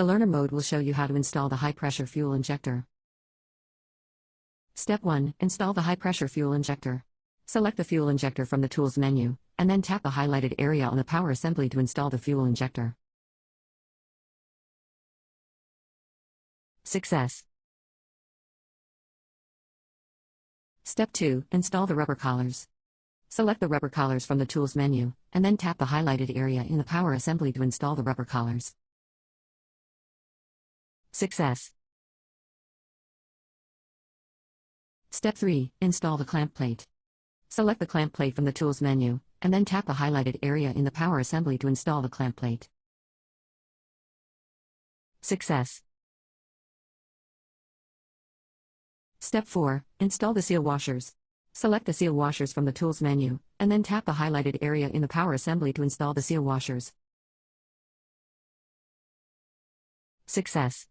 The learner mode will show you how to install the high-pressure fuel injector. Step 1. Install the high-pressure fuel injector. Select the fuel injector from the Tools menu, and then tap the highlighted area on the power assembly to install the fuel injector. Success. Step 2. Install the rubber collars. Select the rubber collars from the Tools menu, and then tap the highlighted area in the power assembly to install the rubber collars. Success. Step 3. Install the clamp plate. Select the clamp plate from the Tools menu, and then tap the highlighted area in the power assembly to install the clamp plate. Success. Step 4. Install the seal washers. Select the seal washers from the Tools menu, and then tap the highlighted area in the power assembly to install the seal washers. Success.